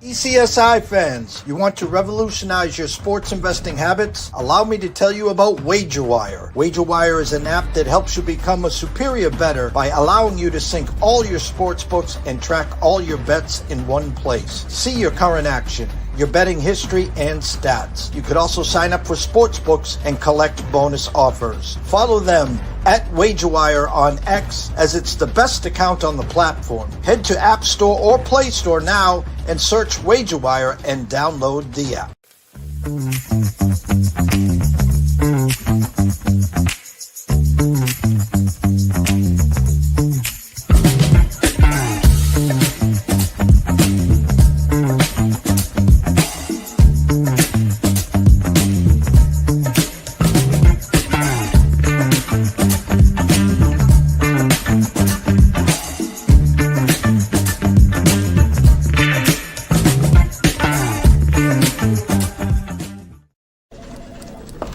ECSI fans, you want to revolutionize your sports investing habits? Allow me to tell you about WagerWire. WagerWire is an app that helps you become a superior bettor by allowing you to sync all your sports books and track all your bets in one place. See your current action, your betting history, and stats. You could also sign up for sports books and collect bonus offers. Follow them at WagerWire on X, as it's the best account on the platform. Head to App Store or Play Store now and search WagerWire and download the app.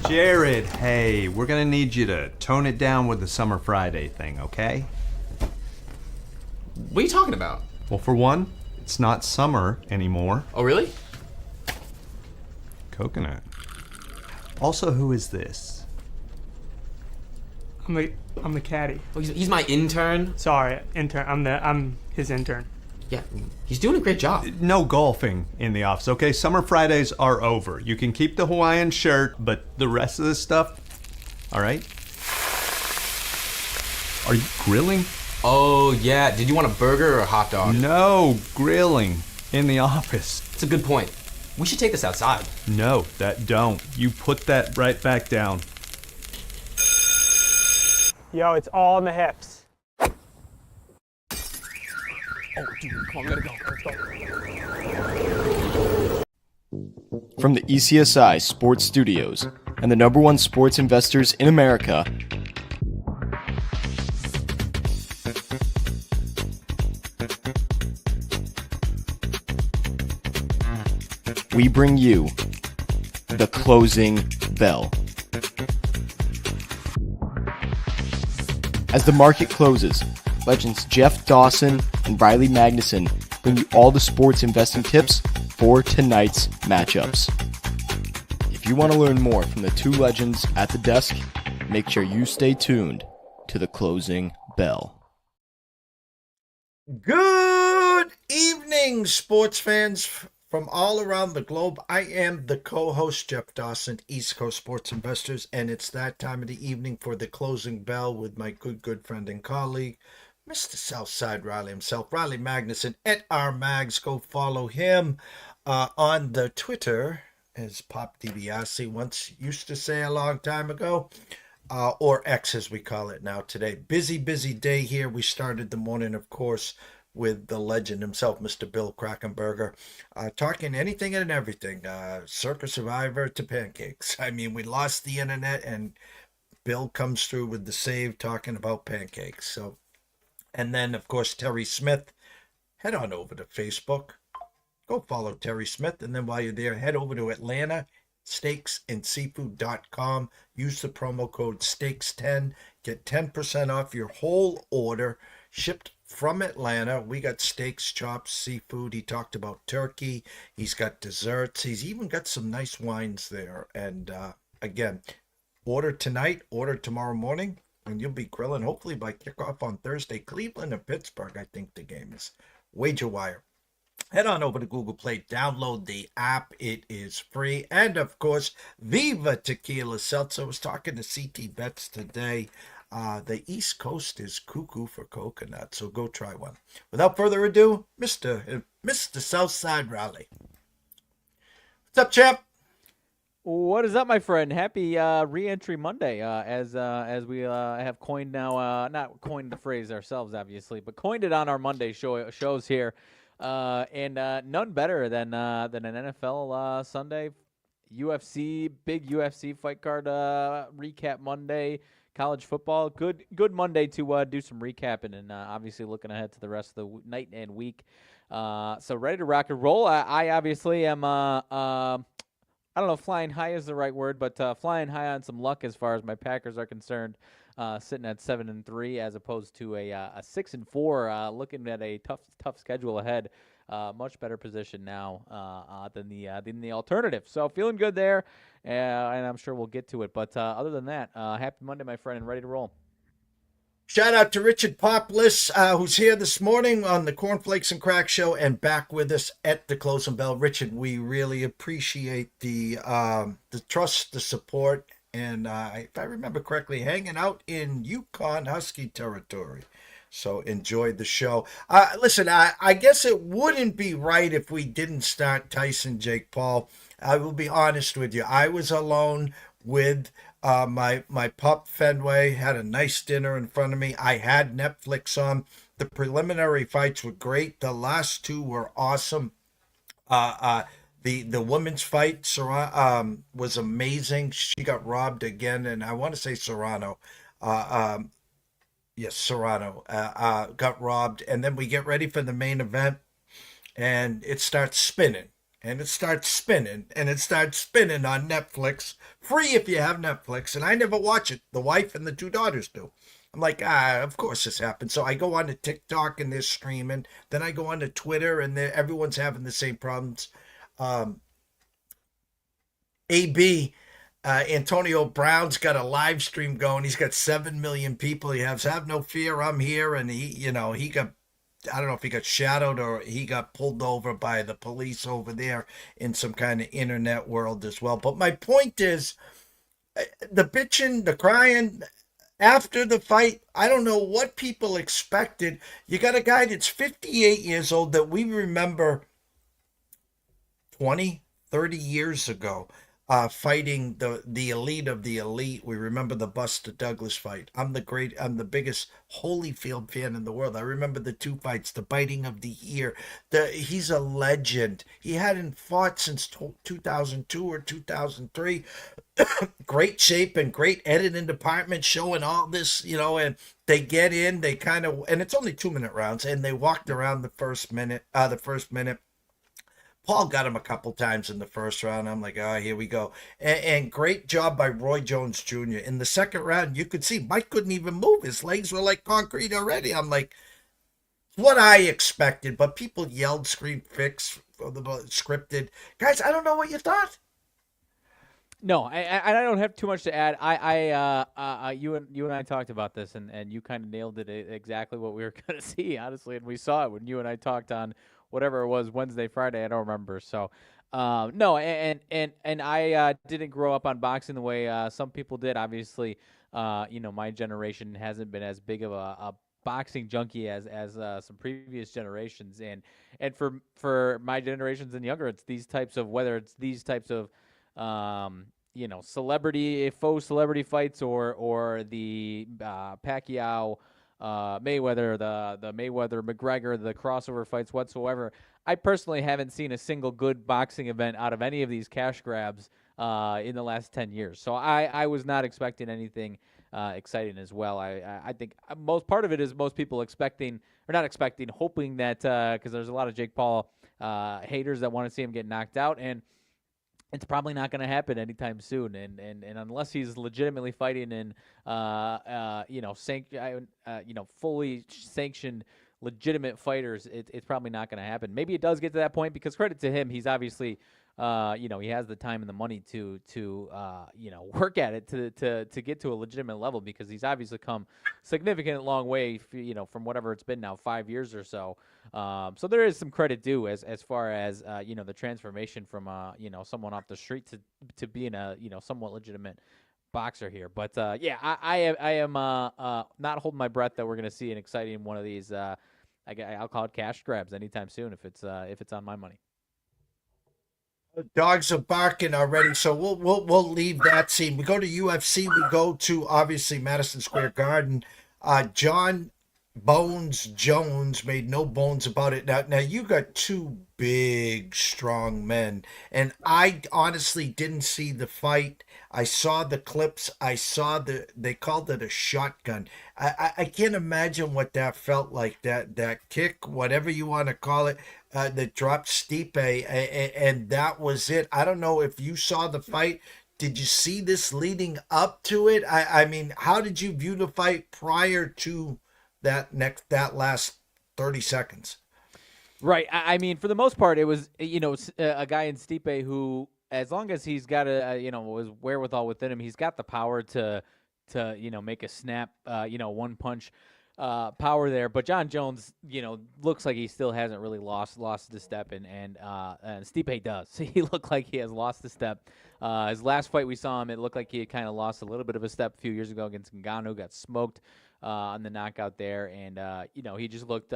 Jared, hey, we're gonna need you to tone it down with the Summer Friday thing, okay? What are you talking about? Well, for one, it's not summer anymore. Oh, really? Coconut. Also, who is this? I'm the caddy. Oh, he's my intern. Sorry, intern. I'm his intern. Yeah, he's doing a great job. No golfing in the office, okay? Summer Fridays are over. You can keep the Hawaiian shirt, but the rest of this stuff, all right? Are you grilling? Oh, yeah. Did you want a burger or a hot dog? No, grilling in the office. It's a good point. We should take this outside. No, that don't. You put that right back down. Yo, it's all in the hips. Oh, dude, come on, we gotta go. Let's go. From the ECSI Sports Studios and the #1 sports investors in America, we bring you the closing bell. As the market closes, legends Jeff Dawson and Riley Magnuson bring you all the sports investing tips for tonight's matchups. If you want to learn more from the two legends at the desk, make sure you stay tuned to the closing bell. Good evening, sports fans from all around the globe. I am the co-host, Jeff Dawson, East Coast Sports Investors, and it's that time of the evening for the closing bell with my good friend and colleague, Mr. Southside Riley himself, Riley Magnuson at our Mags. Go follow him on the Twitter, as Pop DiBiase once used to say a long time ago, or X as we call it now today. Busy day here. We started the morning, of course, with the legend himself, Mr. Bill Krakenberger, talking anything and everything, Circus Survivor to pancakes. I mean, we lost the internet, and Bill comes through with the save talking about pancakes. So, and then, of course, Terry Smith. Head on over to Facebook. Go follow Terry Smith. And then while you're there, head over to Atlanta steaksandseafood.com. Use the promo code STEAKS10. Get 10% off your whole order shipped from Atlanta. We got steaks, chops, seafood. He talked about turkey. He's got desserts. He's even got some nice wines there. And again, order tonight, order tomorrow morning, and you'll be grilling hopefully by kickoff on Thursday. Cleveland and Pittsburgh, I think the game is. WagerWire. Head on over to Google Play, download the app. It is free. And of course, Viva Tequila Seltzer. I was talking to CT Bets today. The East Coast is cuckoo for coconut, so go try one. Without further ado, Mr. Southside Riley. What's up, champ? What is up, my friend? Happy re-entry Monday, as we have coined now, not coined the phrase ourselves, obviously, but coined it on our Monday shows here, and none better than an NFL Sunday, big UFC fight card recap Monday, college football, good Monday to do some recapping, and obviously looking ahead to the rest of the night and week. So ready to rock and roll. I obviously am. I don't know if flying high is the right word, but flying high on some luck as far as my Packers are concerned, sitting at 7-3 as opposed to a 6-4, looking at a tough schedule ahead. much better position now than the alternative. So feeling good there, and I'm sure we'll get to it. But other than that, happy Monday, my friend, and ready to roll. Shout out to Richard Poplis, who's here this morning on the Cornflakes and Crack Show and back with us at the closing bell. Richard, we really appreciate the trust, the support, and if I remember correctly, hanging out in Yukon Husky territory. So enjoy the show. Listen, I guess it wouldn't be right if we didn't start Tyson Jake Paul. I will be honest with you. I was alone with my pup Fenway, had a nice dinner in front of me. I had Netflix on. The preliminary fights were great. The last two were awesome. The women's fight was amazing. She got robbed again, and I want to say Serrano. Yes, Serrano got robbed, and then we get ready for the main event, and it starts spinning. And it starts spinning, and it starts spinning on Netflix. Free if you have Netflix, and I never watch it. The wife and the two daughters do. I'm like, of course this happens. So I go on to TikTok, and they're streaming. Then I go on to Twitter, and everyone's having the same problems. AB, Antonio Brown's got a live stream going. He's got 7 million people. He has, have no fear, I'm here. And he got, I don't know if he got shadowed or he got pulled over by the police over there in some kind of internet world as well. But my point is, the bitching, the crying after the fight, I don't know what people expected. You got a guy that's 58 years old that we remember 20, 30 years ago. Fighting the elite of the elite. We remember the Buster Douglas fight. I'm the biggest Holyfield fan in the world. I remember the two fights, the biting of the ear. He's a legend. He hadn't fought since 2002 or 2003. Great shape and great editing department showing all this, and they get in, they kind of, and it's only 2-minute rounds, and they walked around the first minute. Paul got him a couple times in the first round. I'm like, here we go. And great job by Roy Jones Jr. In the second round, you could see Mike couldn't even move. His legs were like concrete already. I'm like, what I expected. But people yelled, screamed, fix, scripted. Guys, I don't know what you thought. No, I don't have too much to add. You and I talked about this, and you kind of nailed it exactly what we were going to see, honestly, and we saw it when you and I talked on whatever it was, Wednesday, Friday, I don't remember. So, no, and I didn't grow up on boxing the way some people did. Obviously, my generation hasn't been as big of a boxing junkie as some previous generations, and for my generations and younger, it's these types of faux celebrity fights or the Pacquiao. Mayweather, the Mayweather McGregor, the crossover fights whatsoever. I personally haven't seen a single good boxing event out of any of these cash grabs in the last 10 years. So I was not expecting anything exciting as well. I think most part of it is most people hoping that because there's a lot of Jake Paul haters that want to see him get knocked out, and it's probably not going to happen anytime soon, and unless he's legitimately fighting in, fully sanctioned, legitimate fighters, it's probably not going to happen. Maybe it does get to that point because credit to him, he's obviously, he has the time and the money to work at it to get to a legitimate level because he's obviously come significant long way, from whatever it's been now, 5 years or so. So there is some credit due as far as the transformation from someone off the street to being a somewhat legitimate boxer here. But I am not holding my breath that we're going to see an exciting one of these. I'll call it cash grabs anytime soon if it's on my money. Dogs are barking already, so we'll leave that scene. We go to UFC. We go to obviously Madison Square Garden. John Bones Jones made no bones about it. Now you got two big, strong men, and I honestly didn't see the fight. I saw the clips. I saw they called it a shotgun. I can't imagine what that felt like. That kick, whatever you want to call it, that dropped Stipe, and that was it. I don't know if you saw the fight. Did you see this leading up to it? I mean, how did you view the fight prior to that last 30 seconds? Right. I mean, for the most part, it was a guy in Stipe who, as long as he's got was wherewithal within him, he's got the power to make a snap, one punch power there. But John Jones, looks like he still hasn't really lost the step, and Stipe does. He looked like he has lost the step. His last fight we saw him, it looked like he had kind of lost a little bit of a step a few years ago against Ngannou, got smoked on the knockout there, and he just looked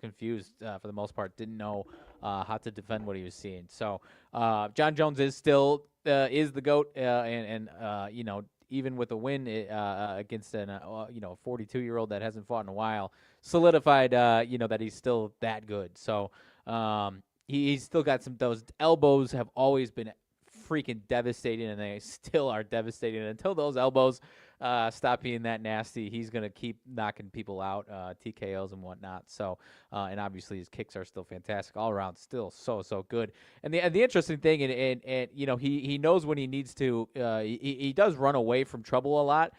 confused for the most part, didn't know how to defend what he was seeing. So John Jones is still is the GOAT, and even with a win against a 42-year-old that hasn't fought in a while, solidified that he's still that good. So he's still got those elbows have always been freaking devastating, and they still are devastating. And until those elbows stop being that nasty, he's going to keep knocking people out, TKOs and whatnot. So, and obviously his kicks are still fantastic all around, still so good. And the interesting thing, and he knows when he needs to. He does run away from trouble a lot,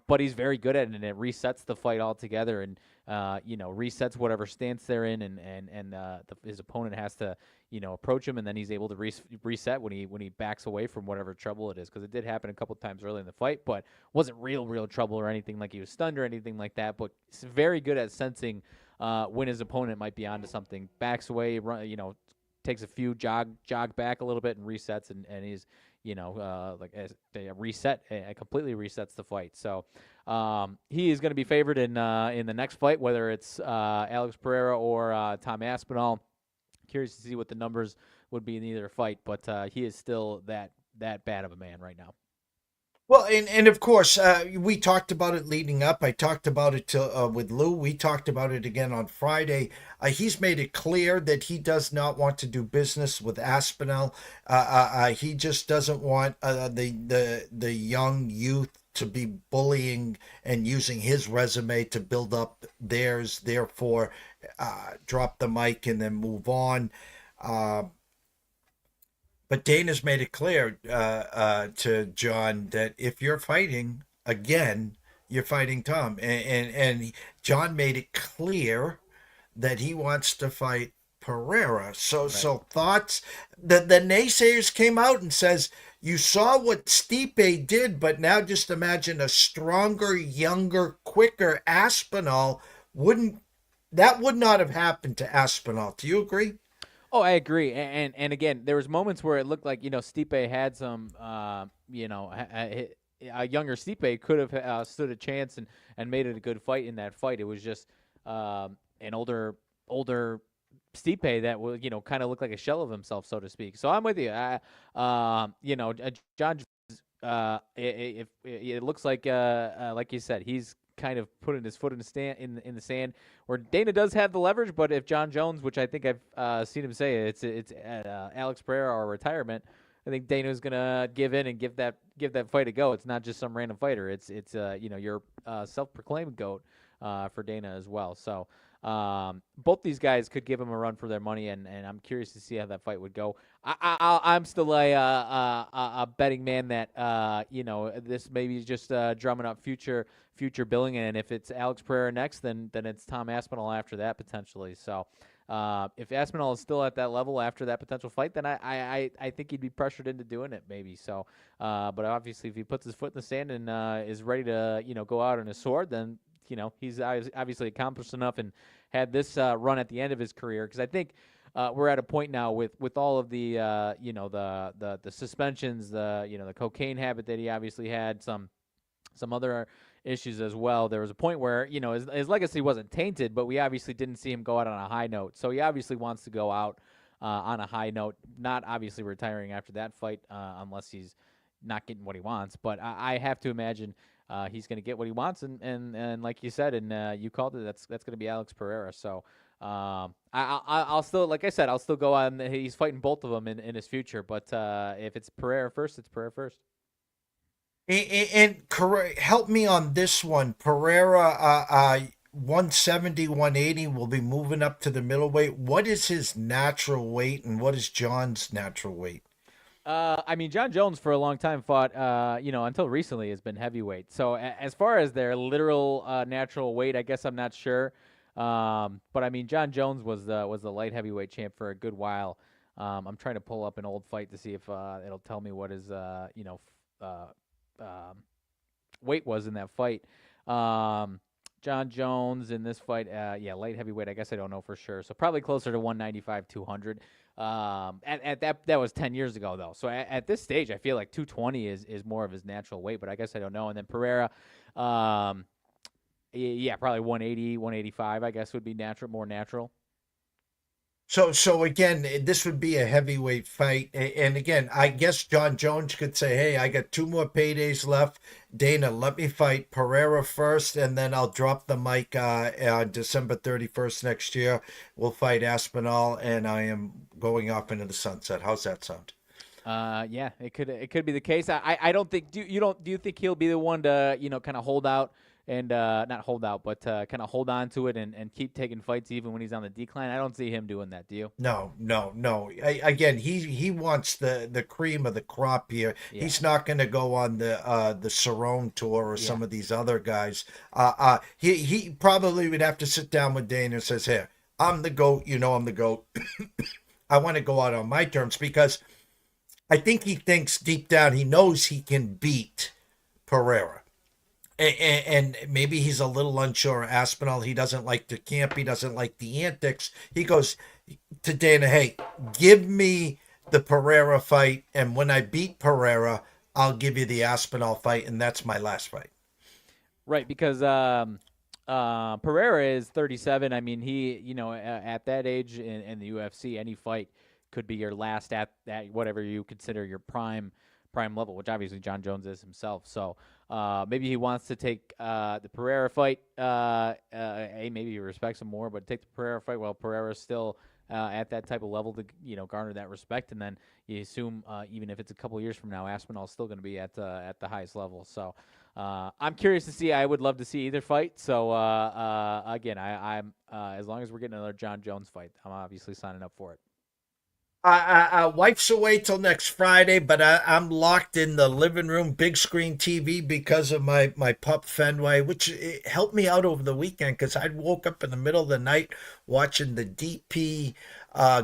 but he's very good at it, and it resets the fight altogether, and resets whatever stance they're in, and his opponent has to approach him, and then he's able to reset when he backs away from whatever trouble it is, because it did happen a couple times early in the fight, but wasn't real trouble or anything like he was stunned or anything like that. But he's very good at sensing when his opponent might be onto something, backs away, takes a few jog back a little bit and resets, and he's completely resets the fight. So he is going to be favored in the next fight, whether it's Alex Pereira or Tom Aspinall. Curious to see what the numbers would be in either fight, but he is still that bad of a man right now. Well, and of course, we talked about it leading up. I talked about it with Lou. We talked about it again on Friday. He's made it clear that he does not want to do business with Aspinall. He just doesn't want the young youth to be bullying and using his resume to build up theirs. Therefore, drop the mic and then move on. But Dana's made it clear to John that if you're fighting again, you're fighting Tom, and John made it clear that he wants to fight Pereira. So thoughts. The naysayers came out and says, you saw what Stipe did, but now just imagine a stronger, younger, quicker Aspinall. Would not have happened to Aspinall. Do you agree? Oh, I agree. And again, there was moments where it looked like, Stipe had some, a younger Stipe could have stood a chance and made it a good fight in that fight. It was just an older Stipe that will, kind of look like a shell of himself, so to speak. So I'm with you. John, it looks like you said, he's kind of putting his foot in the sand, where Dana does have the leverage. But if John Jones, which I think I've seen him say, it's Alex Pereira or retirement, I think Dana's gonna give in and give that fight a go. It's not just some random fighter. It's your self-proclaimed GOAT for Dana as well. So both these guys could give him a run for their money, and I'm curious to see how that fight would go. I'm still a betting man that this maybe is just drumming up future billing, and if it's Alex Pereira next, then it's Tom Aspinall after that potentially. So if Aspinall is still at that level after that potential fight, then I think he'd be pressured into doing it maybe. So but obviously if he puts his foot in the sand and is ready to go out on his sword, then he's obviously accomplished enough and had this run at the end of his career, because I think we're at a point now with all of the the suspensions, the cocaine habit that he obviously had, some other issues as well. There was a point where his legacy wasn't tainted, but we obviously didn't see him go out on a high note. So he obviously wants to go out on a high note, not obviously retiring after that fight unless he's not getting what he wants. But I have to imagine he's going to get what he wants, and like you said, and you called it, that's going to be Alex Pereira. So I'll still, like I said, I'll still go on. He's fighting both of them in his future, but if it's Pereira first, it's Pereira first. And help me on this one. Pereira, 170, 180 will be moving up to the middleweight. What is his natural weight, and what is John's natural weight? John Jones for a long time fought, until recently has been heavyweight. So as far as their literal natural weight, I guess I'm not sure. But I mean, John Jones was the light heavyweight champ for a good while. I'm trying to pull up an old fight to see if it'll tell me what his weight was in that fight. John Jones in this fight, light heavyweight. I guess I don't know for sure. So probably closer to 195, 200. At that was 10 years ago though. So at this stage, I feel like 220 is more of his natural weight, but I guess I don't know. And then Pereira, probably 180, 185. I guess would be more natural. So again, this would be a heavyweight fight. And again, I guess John Jones could say, hey, I got 2 more paydays left. Dana, let me fight Pereira first, and then I'll drop the mic on December 31st next year. We'll fight Aspinall, and I am going off into the sunset. How's that sound? It could be the case. I don't think do you think he'll be the one to kind of hold out and not hold out, but kind of hold on to it and keep taking fights even when he's on the decline? I don't see him doing that. Do you? No. Again, he wants the cream of the crop here. Yeah. He's not going to go on the Cerrone tour or some of these other guys. He probably would have to sit down with Dana and says, "Here, I'm the GOAT. I'm the GOAT. I want to go out on my terms," because I think he thinks deep down he knows he can beat Pereira. And maybe he's a little unsure. Aspinall, he doesn't like the camp. He doesn't like the antics. He goes to Dana, hey, give me the Pereira fight. And when I beat Pereira, I'll give you the Aspinall fight. And that's my last fight. Right, because Pereira is 37. I mean, he, at that age in the UFC, any fight could be your last at whatever you consider your prime level, which obviously John Jones is himself. So maybe he wants to take the Pereira fight. Maybe he respects him more, but take the Pereira fight while Pereira's still at that type of level to garner that respect. And then you assume even if it's a couple years from now, Aspinall's still going to be at the highest level. So I'm curious to see. I would love to see either fight. So again, I'm as long as we're getting another John Jones fight, I'm obviously signing up for it. Wife's away till next Friday, but I'm locked in the living room, big screen TV because of my pup Fenway, which helped me out over the weekend because I woke up in the middle of the night watching the DP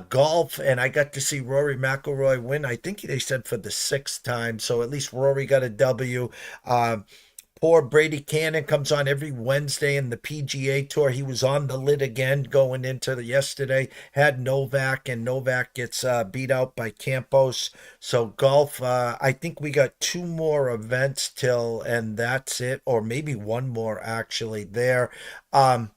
golf, and I got to see Rory McIlroy win. I think they said for the 6th time, so at least Rory got a W. Poor Brady Kannon comes on every Wednesday in the PGA Tour. He was on the lid again going into yesterday. Had Novak, and Novak gets beat out by Campos. So golf, I think we got 2 more events and that's it, or maybe 1 more actually there. Go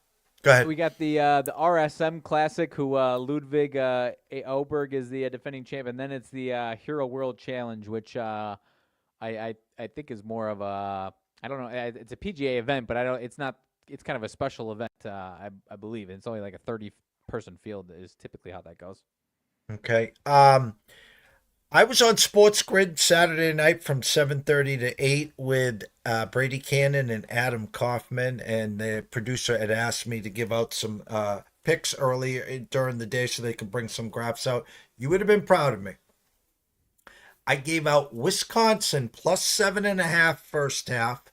ahead. We got the RSM Classic, who Ludwig Oberg is the defending champ, and then it's the Hero World Challenge, which I think is more of a, I don't know. It's a PGA event, but it's not. It's kind of a special event, I believe. It's only like a 30-person field is typically how that goes. Okay. I was on Sports Grid Saturday night from 7:30 to 8 with Brady Kannon and Adam Kaufman, and the producer had asked me to give out some picks earlier during the day so they could bring some graphs out. You would have been proud of me. I gave out Wisconsin plus 7.5 first half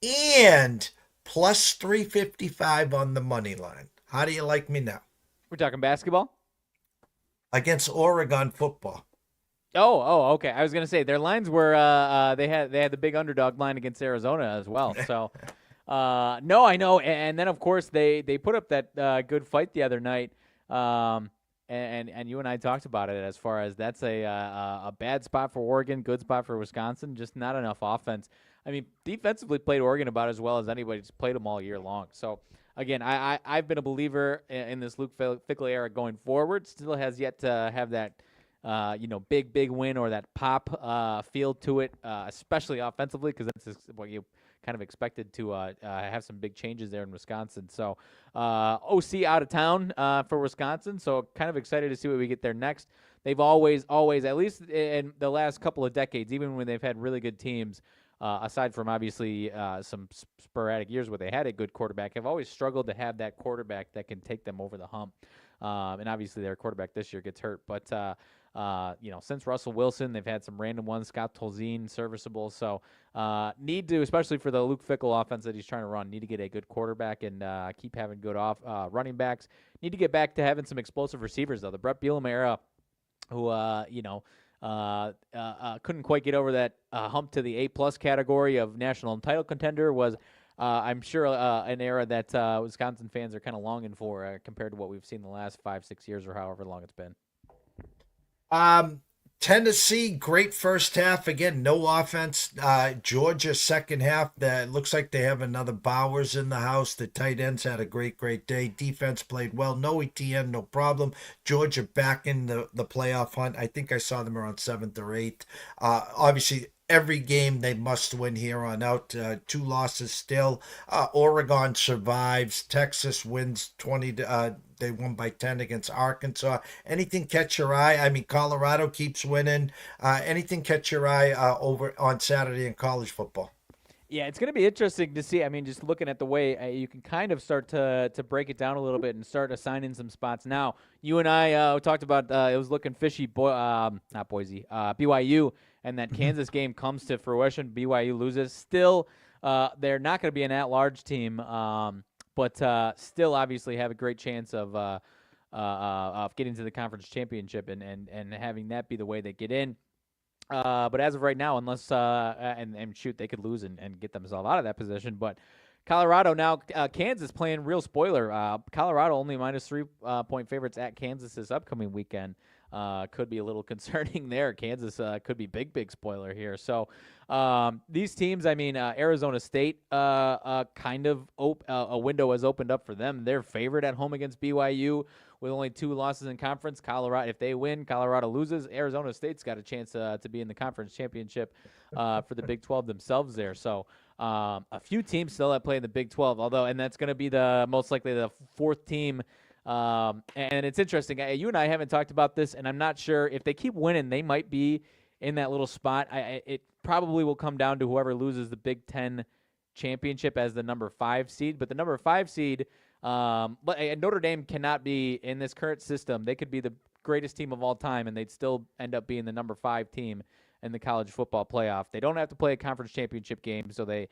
and plus 355 on the money line. How do you like me now? We're talking basketball? Against Oregon football. Oh, okay. I was gonna say their lines were they had the big underdog line against Arizona as well. So no, I know. And then of course they put up that good fight the other night. And you and I talked about it as far as that's a bad spot for Oregon, good spot for Wisconsin, just not enough offense. I mean, defensively played Oregon about as well as anybody. Just played them all year long. So, again, I've been a believer in this Luke Fickell era going forward. Still has yet to have that, big win or that pop feel to it, especially offensively, because that's what you kind of expected to have some big changes there in Wisconsin. So OC out of town for Wisconsin, so kind of excited to see what we get there next. They've always, at least in the last couple of decades, even when they've had really good teams, aside from obviously some sporadic years where they had a good quarterback, have always struggled to have that quarterback that can take them over the hump. And obviously their quarterback this year gets hurt. But Since Russell Wilson, they've had some random ones. Scott Tolzien, serviceable. So need to, especially for the Luke Fickell offense that he's trying to run, need to get a good quarterback and keep having good running backs. Need to get back to having some explosive receivers, though. The Brett Bielema era, who, couldn't quite get over that hump to the A+ category of national title contender was, I'm sure, an era that Wisconsin fans are kind of longing for compared to what we've seen the last 5-6 years or however long it's been. Tennessee, great first half. Again, no offense. Georgia, second half. That looks like they have another Bowers in the house. The tight ends had a great day. Defense played well. No ETN, no problem. Georgia back in the playoff hunt. I think I saw them around 7th or 8th. Obviously, every game they must win here on out. 2 losses still. Oregon survives. Texas wins 20. They won by 10 against Arkansas. Anything catch your eye? I mean, Colorado keeps winning. Anything catch your eye over on Saturday in college football? Yeah, it's going to be interesting to see. I mean, just looking at the way you can kind of start to break it down a little bit and start assigning some spots. Now, you and I talked about it was looking fishy, not Boise, BYU, and that Kansas game comes to fruition. BYU loses. Still, they're not going to be an at-large team, but still obviously have a great chance of getting to the conference championship and having that be the way they get in. But as of right now, unless and shoot, they could lose and get themselves out of that position. But Colorado now, Kansas playing real spoiler. Colorado only -3 point favorites at Kansas this upcoming weekend. Could be a little concerning there. Kansas could be big spoiler here. So these teams, I mean, Arizona State kind of a window has opened up for them. They're favored at home against BYU with only 2 losses in conference. Colorado, if they win, Colorado loses. Arizona State's got a chance to be in the conference championship for the Big 12 themselves there. So a few teams still that play in the Big 12, and that's going to be the most likely the 4th team. And it's interesting. You and I haven't talked about this, and I'm not sure if they keep winning, they might be in that little spot. It probably will come down to whoever loses the Big 10 championship as the number 5 seed. But the number 5 seed, Notre Dame cannot be in this current system. They could be the greatest team of all time, and they'd still end up being the number 5 team in the college football playoff. They don't have to play a conference championship game, so they,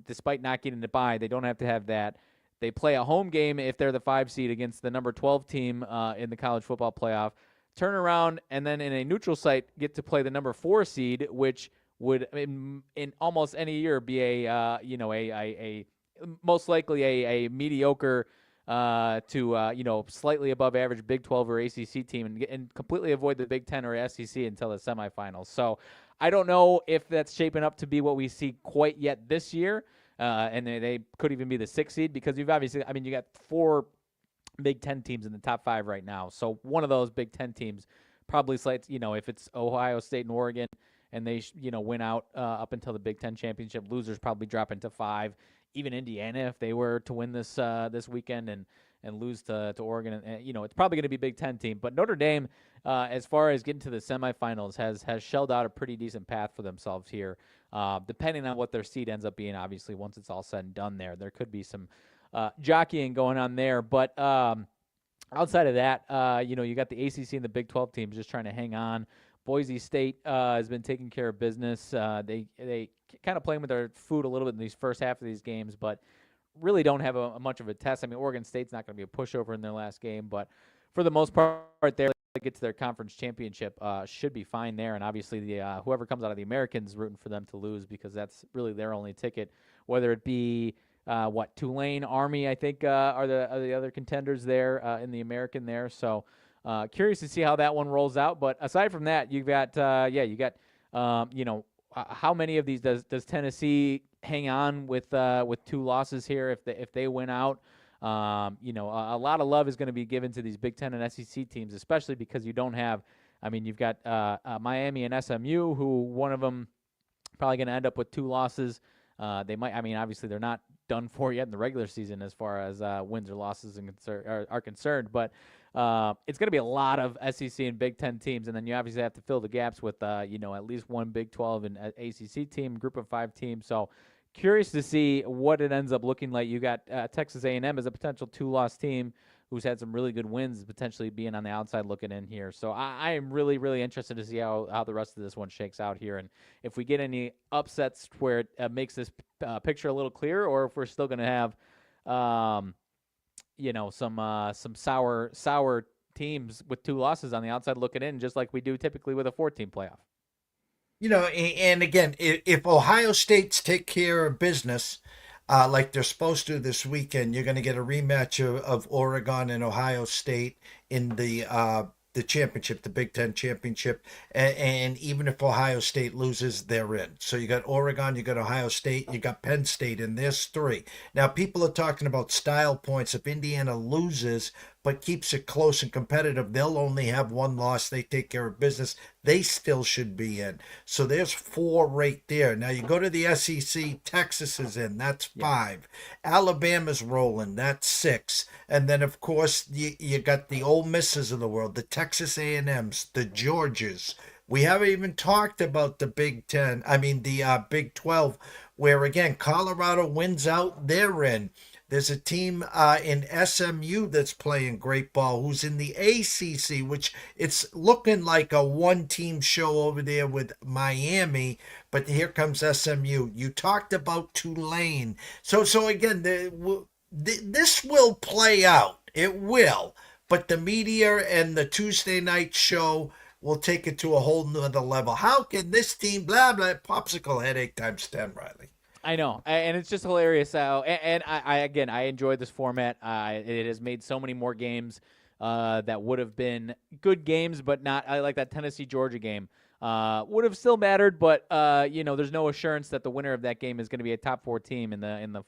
despite not getting to bye, they don't have to have that. They play a home game if they're the 5 seed against the number 12 team in the college football playoff. Turn around and then in a neutral site get to play the number 4 seed, which would in almost any year be a most likely a mediocre to slightly above average Big 12 or ACC team and completely avoid the Big 10 or SEC until the semifinals. So I don't know if that's shaping up to be what we see quite yet this year. And they could even be the 6th seed because you've obviously, you got 4 Big 10 teams in the top 5 right now. So one of those Big 10 teams probably slates, if it's Ohio State and Oregon and they, win out up until the Big 10 championship, losers probably drop into 5. Even Indiana, if they were to win this weekend and lose to Oregon, and it's probably going to be a Big 10 team. But Notre Dame, as far as getting to the semifinals, has shelled out a pretty decent path for themselves here. Depending on what their seed ends up being, obviously, once it's all said and done there could be some jockeying going on there. But outside of that, you got the ACC and the Big 12 teams just trying to hang on. Boise State has been taking care of business. They kind of playing with their food a little bit in these first half of these games, but really don't have much of a test. Oregon State's not going to be a pushover in their last game, but for the most part, they get to their conference championship should be fine there. And obviously, the whoever comes out of the Americans rooting for them to lose because that's really their only ticket. Whether it be Tulane, Army, I think are the other contenders there in the American there. So curious to see how that one rolls out. But aside from that, you've got how many of these does Tennessee hang on with 2 losses here if they win out? A lot of love is going to be given to these Big 10 and SEC teams, especially because you don't have, you've got Miami and SMU, who one of them probably going to end up with 2 losses. They might, obviously they're not done for yet in the regular season as far as wins or losses are concerned, but it's going to be a lot of SEC and Big 10 teams, and then you obviously have to fill the gaps with, at least one Big 12 and ACC team, group of 5 teams. So curious to see what it ends up looking like. You got Texas A&M as a potential 2-loss team who's had some really good wins, potentially being on the outside looking in here. So I am really, really interested to see how the rest of this one shakes out here, and if we get any upsets where it makes this picture a little clearer, or if we're still going to have, some sour teams with 2 losses on the outside looking in, just like we do typically with a 4-team playoff. And again, if Ohio State's take care of business like they're supposed to this weekend, you're going to get a rematch of Oregon and Ohio State in the championship, the Big Ten championship. And even if Ohio State loses, they're in. So you got Oregon, you got Ohio State, you got Penn State, and there's 3. Now, people are talking about style points. If Indiana loses but keeps it close and competitive, they'll only have 1 loss. They take care of business. They still should be in. So there's 4 right there. Now you go to the SEC, Texas is in. That's 5. Alabama's rolling. That's 6. And then, of course, you got the Ole Misses of the world, the Texas A&Ms, the Georgias. We haven't even talked about the Big 12, where, again, Colorado wins out. They're in. There's a team in SMU that's playing great ball who's in the ACC, which it's looking like a 1-team show over there with Miami, but here comes SMU. You talked about Tulane. So again, this will play out. It will. But the media and the Tuesday night show will take it to a whole nother level. How can this team, blah, blah, popsicle headache times 10, Riley? I know, and it's just hilarious how. And I enjoy this format. It has made so many more games that would have been good games, but not. I like that Tennessee-Georgia game. Would have still mattered, but there's no assurance that the winner of that game is going to be a top 4 team in the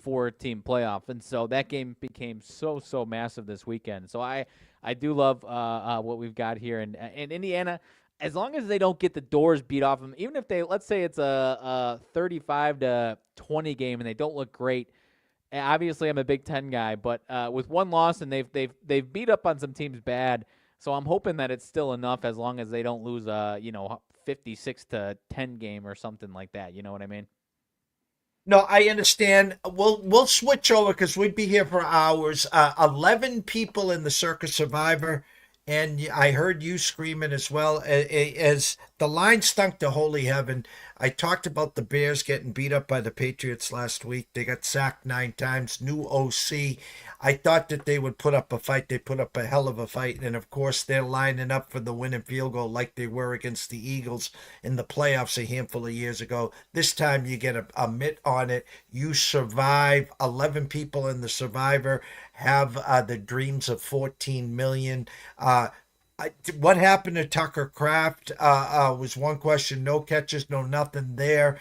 four-team playoff, and so that game became so massive this weekend. So I do love what we've got here, and Indiana. As long as they don't get the doors beat off them, even if let's say it's a 35-20 game and they don't look great. Obviously, I'm a Big Ten guy, but with 1 loss and they've beat up on some teams bad, so I'm hoping that it's still enough as long as they don't lose a 56-10 game or something like that. You know what I mean? No, I understand. We'll switch over because we'd be here for hours. 11 people in the Circus Survivor. And I heard you screaming as well. As the line stunk to holy heaven, I talked about the Bears getting beat up by the Patriots last week. They got sacked 9 times. New OC. I thought that they would put up a fight. They put up a hell of a fight. And, of course, they're lining up for the winning field goal like they were against the Eagles in the playoffs a handful of years ago. This time you get a mitt on it. You survive. 11 people in the Survivor have the dreams of 14 million. What happened to Tucker Kraft was one question. No catches, no nothing there.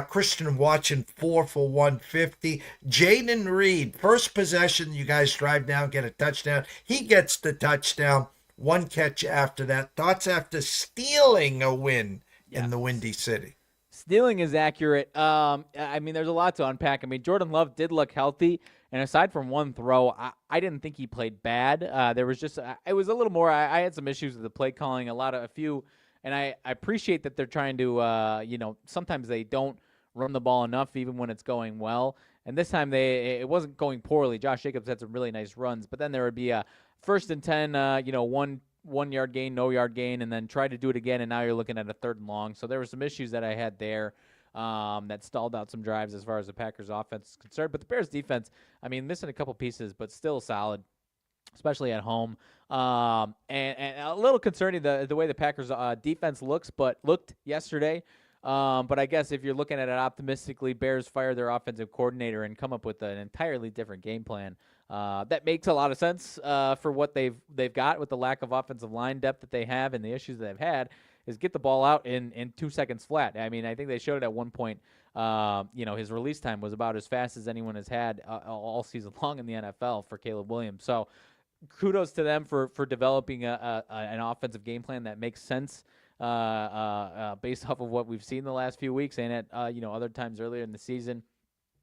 Christian Watson, 4 for 150. Jaden Reed, first possession, you guys drive down, get a touchdown. He gets the touchdown. 1 catch after that. Thoughts after stealing a win in the Windy City? Stealing is accurate. There's a lot to unpack. Jordan Love did look healthy. And aside from 1 throw, I didn't think he played bad. There was just it was a little more. I had some issues with the play calling. And I appreciate that they're trying to. Sometimes they don't run the ball enough, even when it's going well. And this time it wasn't going poorly. Josh Jacobs had some really nice runs, but then there would be a 1st and 10. 1 yard gain, no yard gain, and then try to do it again. And now you're looking at a 3rd and long. So there were some issues that I had there. That stalled out some drives as far as the Packers' offense is concerned. But the Bears' defense, missing a couple pieces, but still solid, especially at home. And a little concerning the way the Packers' defense looked yesterday. But I guess if you're looking at it optimistically, Bears fire their offensive coordinator and come up with an entirely different game plan. That makes a lot of sense for what they've got with the lack of offensive line depth that they have and the issues that they've had. Is get the ball out in 2 seconds flat. I think they showed it at one point. His release time was about as fast as anyone has had all season long in the NFL for Caleb Williams. So kudos to them for developing an offensive game plan that makes sense based off of what we've seen the last few weeks and at other times earlier in the season.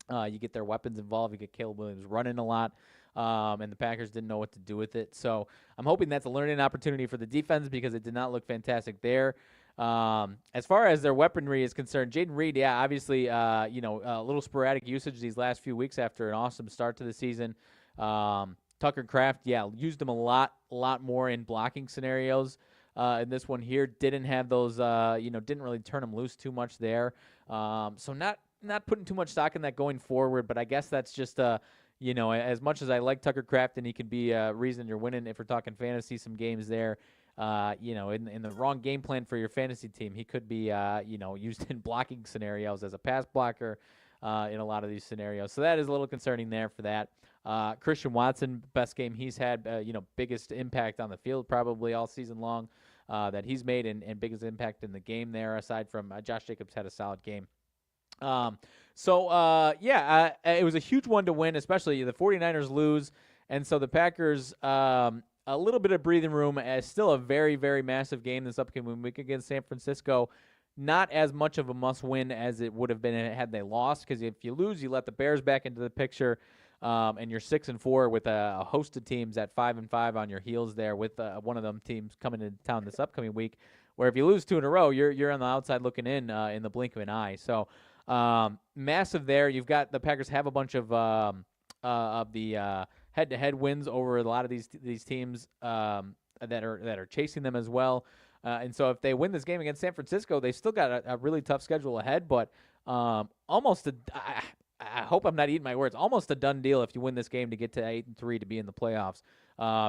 You get their weapons involved. You get Caleb Williams running a lot. And the Packers didn't know what to do with it. So I'm hoping that's a learning opportunity for the defense because it did not look fantastic there. As far as their weaponry is concerned, Jaden Reed, obviously, a little sporadic usage these last few weeks after an awesome start to the season. Tucker Kraft, used him a lot more in blocking scenarios. And this one here didn't have those, didn't really turn him loose too much there. So not putting too much stock in that going forward, but I guess that's just, as much as I like Tucker Kraft and he could be a reason you're winning if we're talking fantasy, some games there, in the wrong game plan for your fantasy team, he could be, used in blocking scenarios as a pass blocker in a lot of these scenarios. So that is a little concerning there for that. Christian Watson, best game he's had, biggest impact on the field probably all season long that he's made and biggest impact in the game there, aside from Josh Jacobs had a solid game. It was a huge one to win, especially the 49ers lose. And so the Packers, a little bit of breathing room as still a very, very massive game this upcoming week against San Francisco. Not as much of a must-win as it would have been had they lost, because if you lose, you let the Bears back into the picture, and you're 6-4 with a host of teams at 5-5 on your heels there, with one of them teams coming into town this upcoming week. Where if you lose 2 in a row, you're on the outside looking in the blink of an eye. So massive there. You've got the Packers have a bunch of the head-to-head wins over a lot of these teams that are chasing them as well. And so if they win this game against San Francisco, they still got a really tough schedule ahead, but I hope I'm not eating my words, almost a done deal if you win this game to get to 8-3 to be in the playoffs,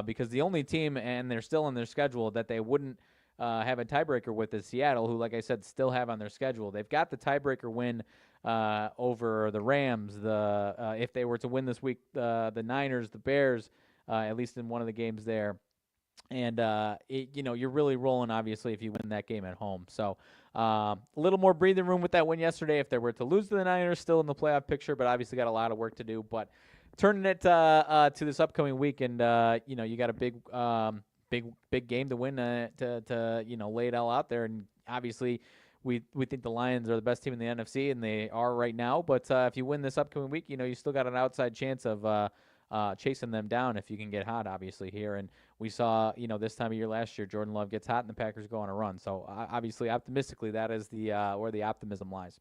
because the only team, and they're still on their schedule, that they wouldn't have a tiebreaker with is Seattle, who, like I said, still have on their schedule. They've got the tiebreaker win over the Rams. If they were to win this week, the Niners, the Bears, at least in one of the games there. And, you're really rolling, obviously, if you win that game at home. So a little more breathing room with that win yesterday. If they were to lose to the Niners, still in the playoff picture, but obviously got a lot of work to do. But turning it to this upcoming week, and, you got a big game to win to lay it all out there. And obviously we think the Lions are the best team in the NFC, and they are right now. But if you win this upcoming week, you still got an outside chance of chasing them down if you can get hot, obviously, here. And we saw, this time of year last year, Jordan Love gets hot and the Packers go on a run. So obviously, optimistically, that is where the optimism lies.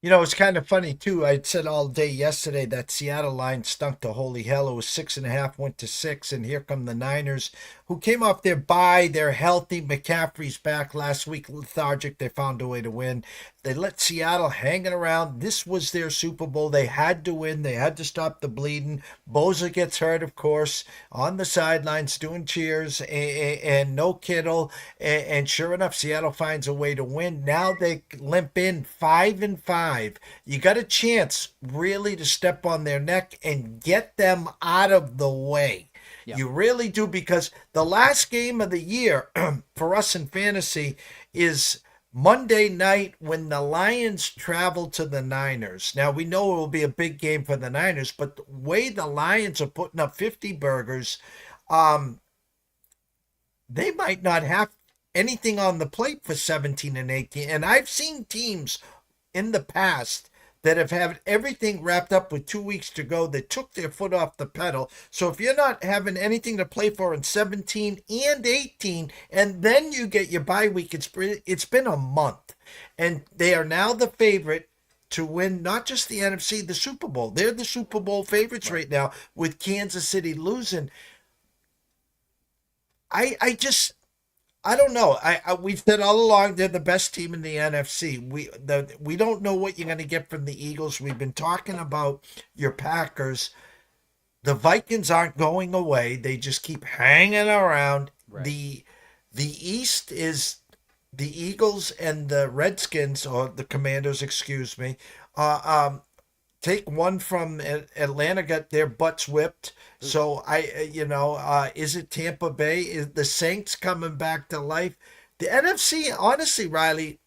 It's kind of funny, too. I said all day yesterday that Seattle line stunk to holy hell. It was 6.5, went to 6, and here come the Niners, who came off their bye. They're healthy. McCaffrey's back last week, lethargic. They found a way to win. They let Seattle hanging around. This was their Super Bowl. They had to win. They had to stop the bleeding. Bosa gets hurt, of course, on the sidelines doing cheers, and no Kittle. And sure enough, Seattle finds a way to win. Now they limp in 5-5. You got a chance really to step on their neck and get them out of the way. Yep. You really do, because the last game of the year for us in fantasy is Monday night when the Lions travel to the Niners. Now, we know it will be a big game for the Niners, but the way the Lions are putting up 50 burgers, they might not have anything on the plate for 17 and 18. And I've seen teams in the past that have had everything wrapped up with 2 weeks to go that took their foot off the pedal. So if you're not having anything to play for in 17 and 18, and then you get your bye week, it's been a month. And they are now the favorite to win not just the NFC, the Super Bowl. They're the Super Bowl favorites right now, with Kansas City losing. I don't know. We've said all along they're the best team in the NFC. We don't know what you're going to get from the Eagles. We've been talking about your Packers. The Vikings aren't going away. They just keep hanging around. Right. The East is the Eagles and the Redskins, or the Commanders, excuse me. Take one from Atlanta, got their butts whipped. So is it Tampa Bay? Is the Saints coming back to life? The NFC, honestly, Riley,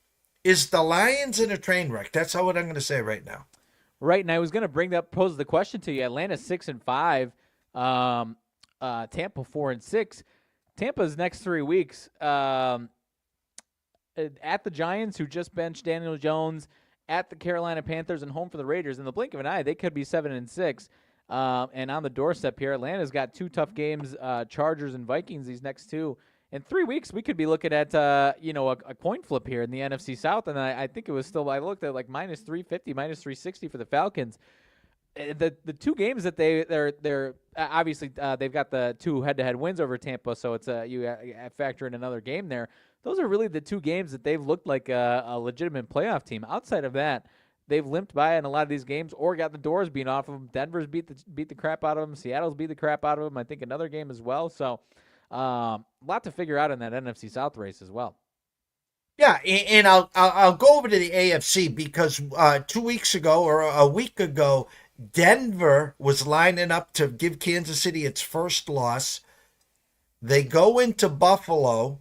is the Lions in a train wreck. That's what I'm going to say right now. Right, and I was going to pose the question to you. Atlanta 6-5, Tampa 4-6. Tampa's next 3 weeks at the Giants, who just benched Daniel Jones, at the Carolina Panthers, and home for the Raiders. In the blink of an eye, they could be 7-6. And on the doorstep here, Atlanta's got 2 tough games, Chargers and Vikings, these next 2. In 3 weeks, we could be looking at, a coin flip here in the NFC South. And I think it was still, I looked at like -350, -360 for the Falcons. the two games that they're obviously they've got the two head-to-head wins over Tampa, so it's you factor in another game there. Those are really the two games that they've looked like a legitimate playoff team. Outside of that, they've limped by in a lot of these games or got the doors beat off of them. Denver's beat the crap out of them. Seattle's beat the crap out of them. I think another game as well. So a lot to figure out in that NFC South race as well. Yeah, and I'll go over to the AFC because 2 weeks ago or a week ago, Denver was lining up to give Kansas City its first loss. They go into Buffalo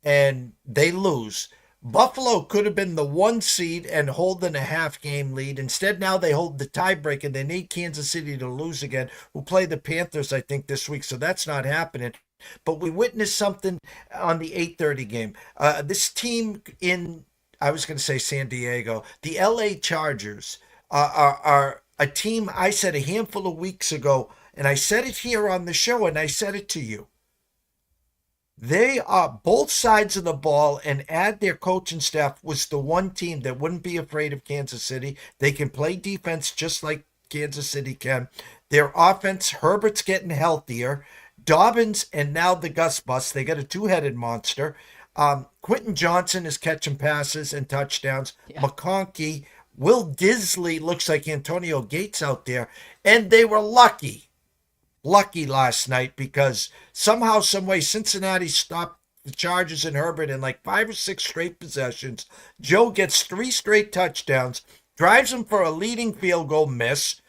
and they lose. Buffalo could have been the 1 seed and holding a half-game lead. Instead, now they hold the tiebreak, and they need Kansas City to lose again, who play the Panthers, I think, this week. So that's not happening. But we witnessed something on the 8:30 game. This team in, I was going to say San Diego, the LA Chargers are a team I said a handful of weeks ago, and I said it here on the show, and I said it to you. They are both sides of the ball, and add their coaching staff was the one team that wouldn't be afraid of Kansas City. They can play defense just like Kansas City can. Their offense, Herbert's getting healthier. Dobbins and now the Gus Bus, they got a two-headed monster. Quentin Johnson is catching passes and touchdowns. Yeah. McConkey, Will Disley looks like Antonio Gates out there. And they were lucky last night because somehow, someway, Cincinnati stopped the Chargers and Herbert in like 5 or 6 straight possessions. Joe gets 3 straight touchdowns, drives him for a leading field goal miss,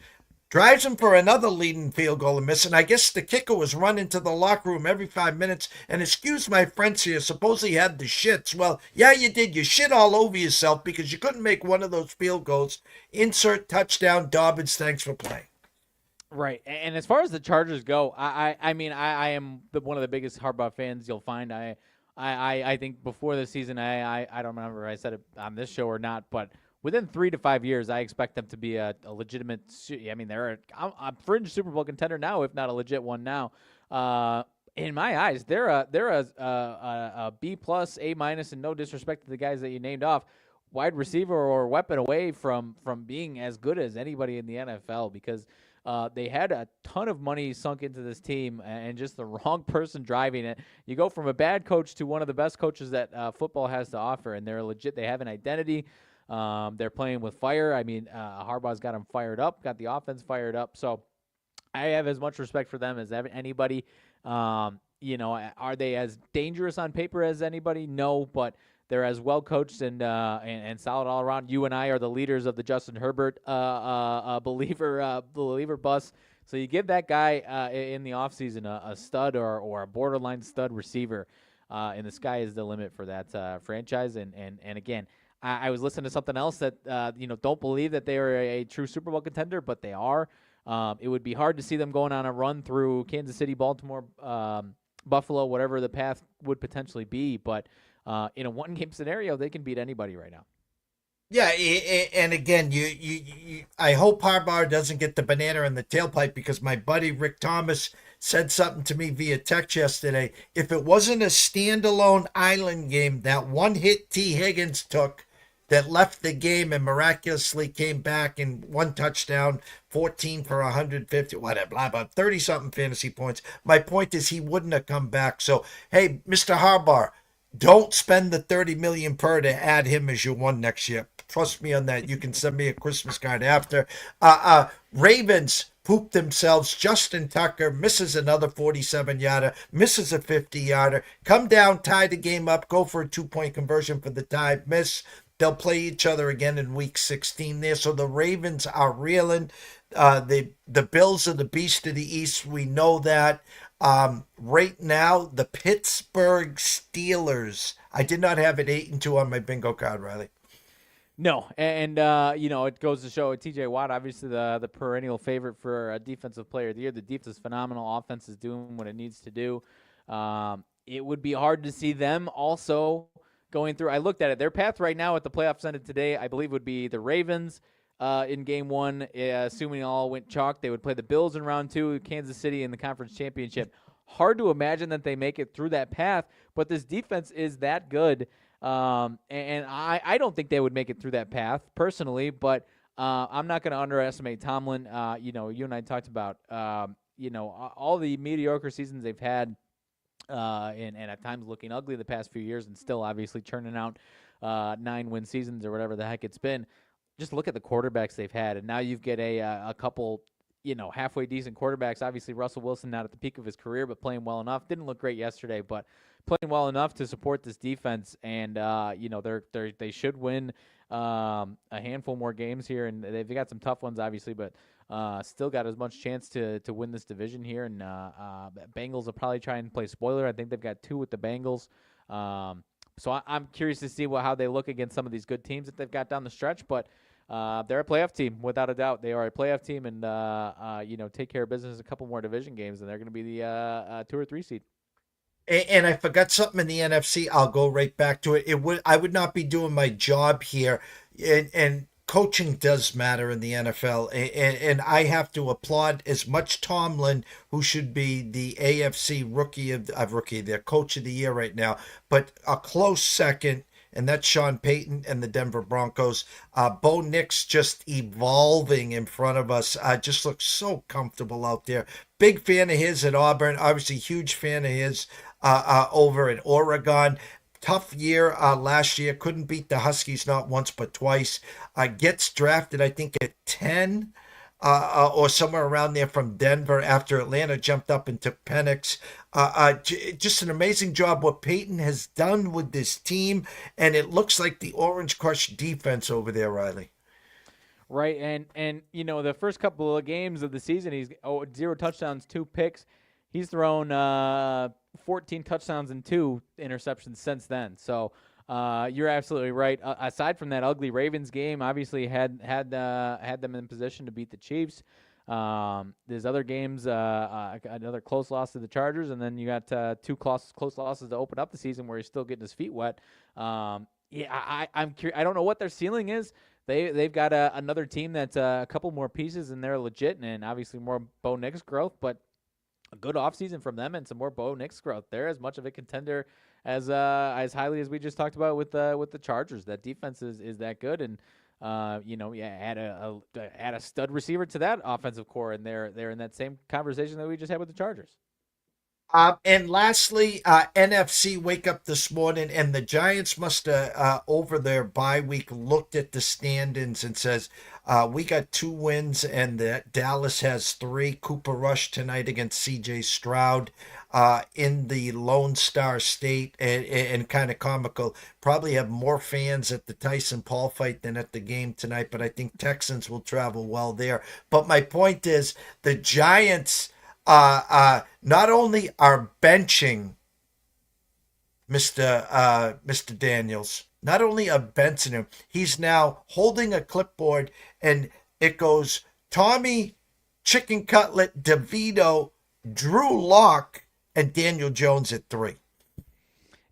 drives him for another leading field goal and miss, and I guess the kicker was running to the locker room every 5 minutes, and excuse my French here, suppose he had the shits. Well, yeah, you did. You shit all over yourself because you couldn't make one of those field goals. Insert touchdown, Dobbins, thanks for playing. Right, and as far as the Chargers go, I mean, I am one of the biggest Harbaugh fans you'll find. I think before the season, I don't remember if I said it on this show or not, but within 3 to 5 years, I expect them to be a legitimate. I mean, they're a fringe Super Bowl contender now, if not a legit one now. In my eyes, they're a B plus, A minus, and no disrespect to the guys that you named off, wide receiver or weapon away from being as good as anybody in the NFL because. They had a ton of money sunk into this team and just the wrong person driving it. You go from a bad coach to one of the best coaches that football has to offer, and they're legit. They have an identity. They're playing with fire. I mean, Harbaugh's got them fired up, got the offense fired up. So I have as much respect for them as anybody. Are they as dangerous on paper as anybody? No, but they're as well coached and solid all around. You and I are the leaders of the Justin Herbert believer bus. So you give that guy in the offseason a stud or a borderline stud receiver, and the sky is the limit for that franchise. And again, I was listening to something else that don't believe that they are a true Super Bowl contender, but they are. It would be hard to see them going on a run through Kansas City, Baltimore, Buffalo, whatever the path would potentially be, but. In a one-game scenario, they can beat anybody right now. Yeah, and again, I hope Harbaugh doesn't get the banana in the tailpipe because my buddy Rick Thomas said something to me via text yesterday. If it wasn't a standalone island game, that one hit T. Higgins took that left the game and miraculously came back and 1 touchdown, 14 for 150, whatever, blah, blah, 30-something fantasy points. My point is he wouldn't have come back. So, hey, Mr. Harbaugh, don't spend the $30 million per to add him as your one next year. Trust me on that. You can send me a Christmas card after. Ravens pooped themselves. Justin Tucker misses another 47-yarder, misses a 50-yarder. Come down, tie the game up, go for a 2-point conversion for the tie, miss. They'll play each other again in week 16 there. So the Ravens are reeling. The Bills are the beast of the East. We know that. Right now, the Pittsburgh Steelers. I did not have it 8-2 on my bingo card, Riley. No, and it goes to show T.J. Watt, obviously the perennial favorite for a defensive player of the year. The defense is phenomenal. Offense is doing what it needs to do. It would be hard to see them also going through. I looked at it. Their path right now at the playoffs ended today, I believe, would be the Ravens. In game 1, assuming all went chalk, they would play the Bills in round 2, Kansas City in the conference championship. Hard to imagine that they make it through that path, but this defense is that good. And I don't think they would make it through that path personally, but I'm not going to underestimate Tomlin. You and I talked about, all the mediocre seasons they've had, and at times looking ugly the past few years, and still obviously churning out 9-win seasons or whatever the heck it's been. Just look at the quarterbacks they've had, and now you've got a couple, halfway decent quarterbacks. Obviously, Russell Wilson not at the peak of his career, but playing well enough. Didn't look great yesterday, but playing well enough to support this defense. And they should win a handful more games here, and they've got some tough ones, obviously, but still got as much chance to win this division here. And Bengals will probably try and play spoiler. I think they've got 2 with the Bengals. So I'm curious to see how they look against some of these good teams that they've got down the stretch, but. They're a playoff team, without a doubt. They are a playoff team, and take care of business a couple more division games, and they're going to be the 2 or 3 seed. And I forgot something in the NFC. I'll go right back to it. I would not be doing my job here, and coaching does matter in the NFL, and I have to applaud as much Tomlin, who should be the AFC their coach of the year right now, but a close second. And that's Sean Payton and the Denver Broncos. Bo Nix just evolving in front of us. Just looks so comfortable out there. Big fan of his at Auburn. Obviously, huge fan of his over at Oregon. Tough year last year. Couldn't beat the Huskies not once but twice. Gets drafted, I think, at 10. Or somewhere around there from Denver after Atlanta jumped up and took Penix. Just an amazing job what Peyton has done with this team, and it looks like the Orange Crush defense over there, Riley. Right, and the first couple of games of the season, he's 0 touchdowns, 2 picks. He's thrown 14 touchdowns and 2 interceptions since then. So you're absolutely right. Aside from that ugly Ravens game, obviously had them in position to beat the Chiefs. There's other games, another close loss to the Chargers, and then you got 2 close losses to open up the season where he's still getting his feet wet. I'm curious. I don't know what their ceiling is. They've got another team that's a couple more pieces, and they're legit, and obviously more Bo Nix growth, but a good offseason from them and some more Bo Nix growth. They're as much of a contender as highly as we just talked about with the Chargers. That defense is that good, and add a stud receiver to that offensive core, and they're in that same conversation that we just had with the Chargers. And lastly, NFC wake up this morning, and the Giants must have, over their bye week, looked at the standings and says, we got 2 wins, and Dallas has 3. Cooper Rush tonight against C.J. Stroud in the Lone Star State, and kind of comical. Probably have more fans at the Tyson Paul fight than at the game tonight, but I think Texans will travel well there. But my point is, the Giants... not only are benching Mr. Daniels, not only are benching him, he's now holding a clipboard, and it goes Tommy, Chicken Cutlet, DeVito, Drew Lock, and Daniel Jones at 3.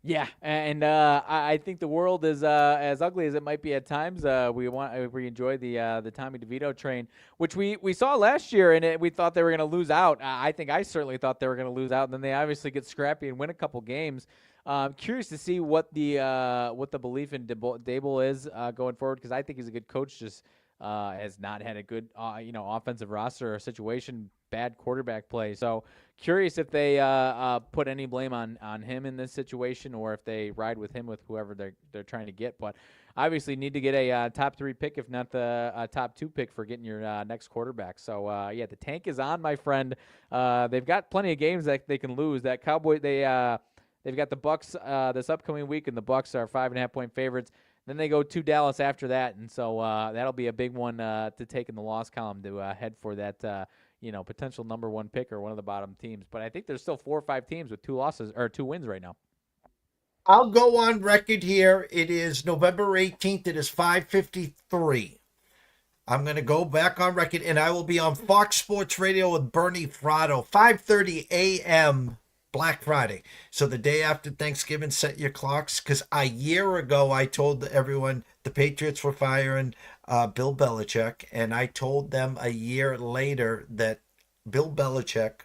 Yeah, and I think the world is as ugly as it might be at times. We enjoy the Tommy DeVito train, which we saw last year, and we thought they were going to lose out. I think I certainly thought they were going to lose out, and then they obviously get scrappy and win a couple games. I'm curious to see what the belief in Dable is going forward, because I think he's a good coach. Just has not had a good offensive roster or situation, bad quarterback play. So curious if they put any blame on him in this situation, or if they ride with him with whoever they're trying to get. But obviously need to get a top 3 pick, if not the top 2 pick, for getting your next quarterback. So the tank is on, my friend. They've got plenty of games that they can lose. That Cowboy they've got the Bucks this upcoming week, and the Bucks are 5.5-point favorites. Then they go to Dallas after that, and so that'll be a big one to take in the loss column to head for that potential number 1 pick or one of the bottom teams. But I think there's still 4 or 5 teams with 2 losses or 2 wins right now. I'll go on record here. It is November 18th. It is 5:53. I'm going to go back on record, and I will be on Fox Sports Radio with Bernie Fratto, 5:30 a.m. Black Friday. So the day after Thanksgiving, set your clocks, because a year ago I told everyone the Patriots were firing Bill Belichick, and I told them a year later that Bill Belichick,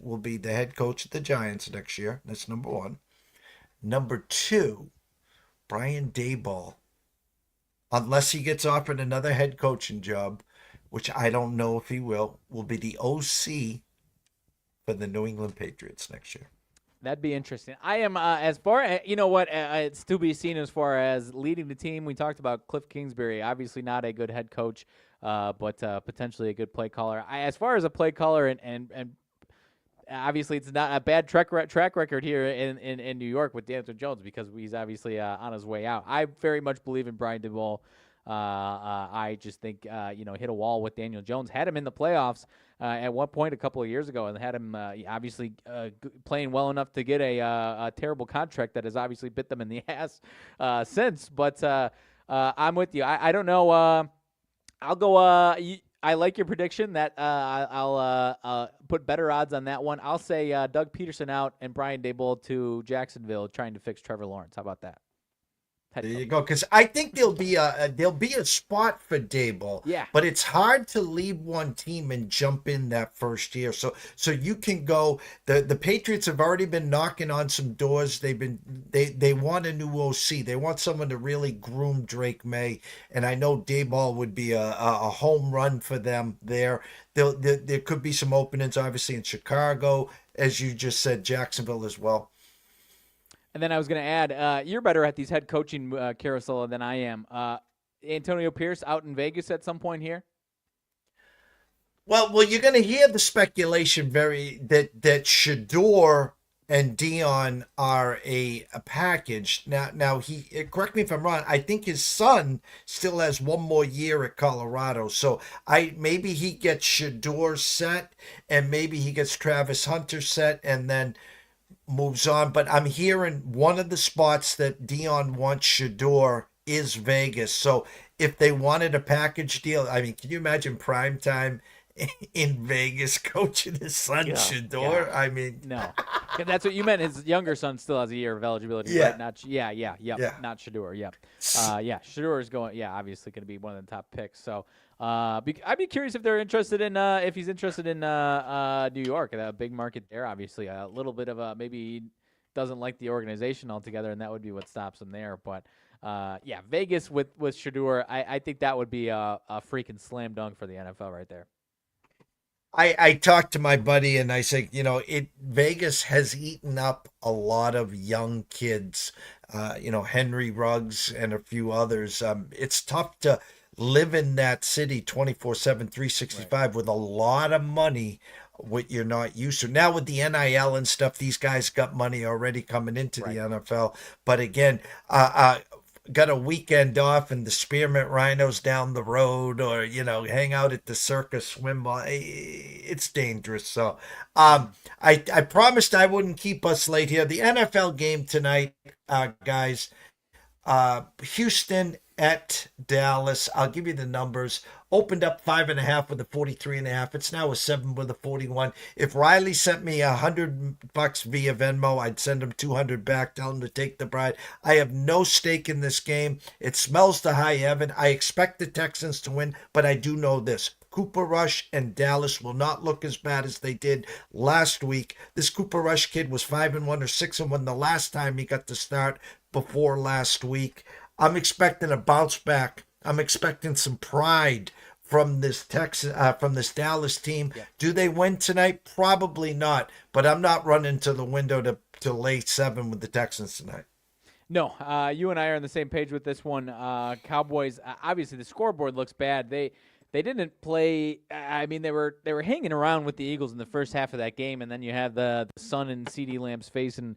will be the head coach of the Giants next year. That's number 1. Number 2, Brian Daboll unless he gets offered another head coaching job, which I don't know if he will be the OC for the New England Patriots next year. That'd be interesting. I am as far as, you know what, it's to be seen as far as leading the team. We talked about Cliff Kingsbury, obviously not a good head coach, but potentially a good play caller. As far as a play caller and obviously it's not a bad track record here in New York with Daniel Jones because he's obviously on his way out. I very much believe in Brian DeVol. I just think, hit a wall with Daniel Jones. Had him in the playoffs at one point a couple of years ago and had him obviously playing well enough to get a terrible contract that has obviously bit them in the ass since. But I'm with you. I don't know. I'll go. I like your prediction that I'll put better odds on that one. I'll say Doug Peterson out and Brian Daboll to Jacksonville trying to fix Trevor Lawrence. How about that? There you go. Because I think there'll be a spot for Daboll. Yeah. But it's hard to leave one team and jump in that first year. So you can go. The Patriots have already been knocking on some doors. They want a new OC. They want someone to really groom Drake May. And I know Daboll would be a home run for them there. There could be some openings, obviously, in Chicago, as you just said, Jacksonville as well. And then I was going to add, you're better at these head coaching carousel than I am. Antonio Pierce out in Vegas at some point here? Well, you're going to hear the speculation that Shador and Dion are a package. Now correct me if I'm wrong. I think his son still has one more year at Colorado. So maybe he gets Shador set and maybe he gets Travis Hunter set and then moves on. But I'm hearing one of the spots that Dion wants Shador is Vegas. So if they wanted a package deal, I mean, can you imagine primetime in Vegas coaching his son Shador? Yeah. I mean, no, that's what you meant. His younger son still has a year of eligibility. Yeah. Right? Not Shador. Shador is going. Yeah, obviously going to be one of the top picks. So I'd be curious if they're interested in if he's interested in New York, a big market there. Obviously, a little bit of maybe he doesn't like the organization altogether, and that would be what stops him there. But Vegas with Shador, I think that would be a freaking slam dunk for the NFL right there. I talked to my buddy and I said, Vegas has eaten up a lot of young kids, Henry Ruggs and a few others. It's tough to live in that city 24/7, 365 with a lot of money, what you're not used to. Now with the NIL and stuff, these guys got money already coming into the NFL. But again, got a weekend off and the Spearmint Rhinos down the road or, hang out at the Circus swim ball. It's dangerous. So I promised I wouldn't keep us late here. The NFL game tonight, guys, Houston at Dallas. I'll give you the numbers. Opened up 5.5 with a 43.5. It's now a 7 with a 41. If Riley sent me $100 via Venmo, I'd send him 200 back. Tell him to take the bride. I have no stake in this game. It smells to high heaven. I expect the Texans to win, but I do know this. Cooper Rush and Dallas will not look as bad as they did last week. This Cooper Rush kid was 5-1 or 6-1 the last time he got to start before last week. I'm expecting a bounce back. I'm expecting some pride from this Dallas team. Yeah. Do they win tonight? Probably not. But I'm not running to the window to lay 7 with the Texans tonight. No, you and I are on the same page with this one. Cowboys. Obviously, the scoreboard looks bad. They didn't play. I mean, they were hanging around with the Eagles in the first half of that game, and then you have the sun in CeeDee Lamb's face and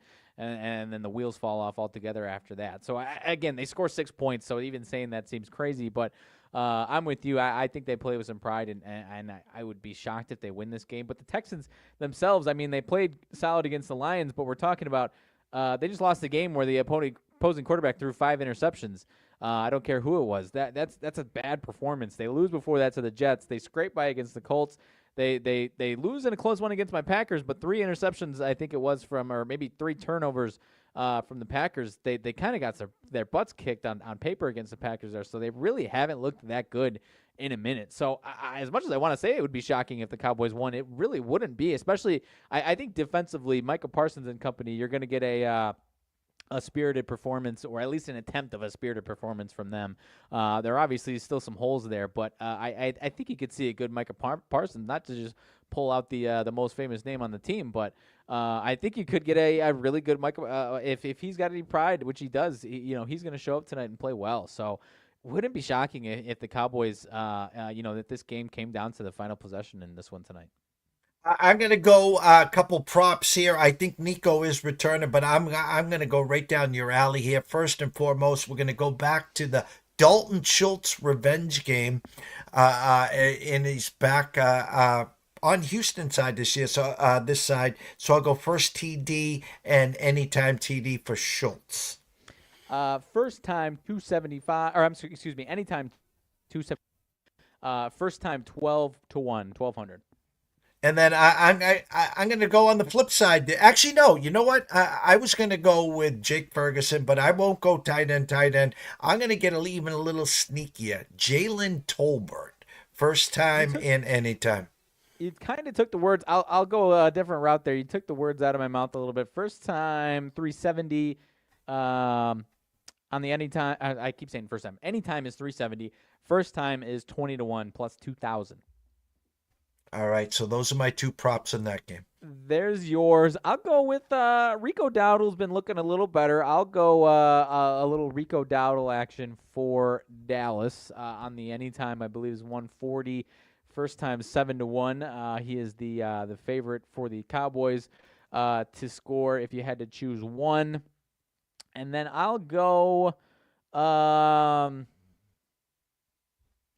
then the wheels fall off altogether after that. So, again, they score 6 points, so even saying that seems crazy. But I'm with you. I think they play with some pride, and I would be shocked if they win this game. But the Texans themselves, I mean, they played solid against the Lions, but we're talking about they just lost the game where the opposing quarterback threw 5 interceptions. I don't care who it was. That's a bad performance. They lose before that to the Jets. They scrape by against the Colts. They lose in a close one against my Packers, but 3 interceptions I think it was from, or maybe 3 turnovers from the Packers. They kind of got their butts kicked on paper against the Packers there, so they really haven't looked that good in a minute. So as much as I want to say it would be shocking if the Cowboys won, it really wouldn't be, especially I think defensively, Michael Parsons and company, you're going to get a a spirited performance, or at least an attempt of a spirited performance from them. There are obviously still some holes there, but I think you could see a good Micah Parsons, not to just pull out the most famous name on the team, but I think you could get a really good Micah if he's got any pride, which he does. He's going to show up tonight and play well. So wouldn't it be shocking if the Cowboys, that this game came down to the final possession in this one tonight? I'm going to go a couple props here. I think Nico is returning, but I'm going to go right down your alley here. First and foremost, we're going to go back to the Dalton Schultz revenge game, and he's back on Houston side this year. So this side, so I'll go first TD and anytime TD for Schultz. First time 275, or excuse me, anytime 270. First time 12-1, 1200. And then I'm going to go on the flip side. Actually, no. You know what? I was going to go with Jake Ferguson, but I won't go tight end. I'm going to get even a little sneakier. Jalen Tolbert, first time and anytime. You kind of took the words. I'll go a different route there. You took the words out of my mouth a little bit. First time 370. On the anytime, I keep saying first time. Anytime is 370. First time is 20-1 plus 2,000. All right, so those are my two props in that game. There's yours. I'll go with Rico Dowdle's been looking a little better. I'll go a little Rico Dowdle action for Dallas on the anytime. I believe is 140. First time 7-1. He is the favorite for the Cowboys to score if you had to choose one. And then I'll go. No,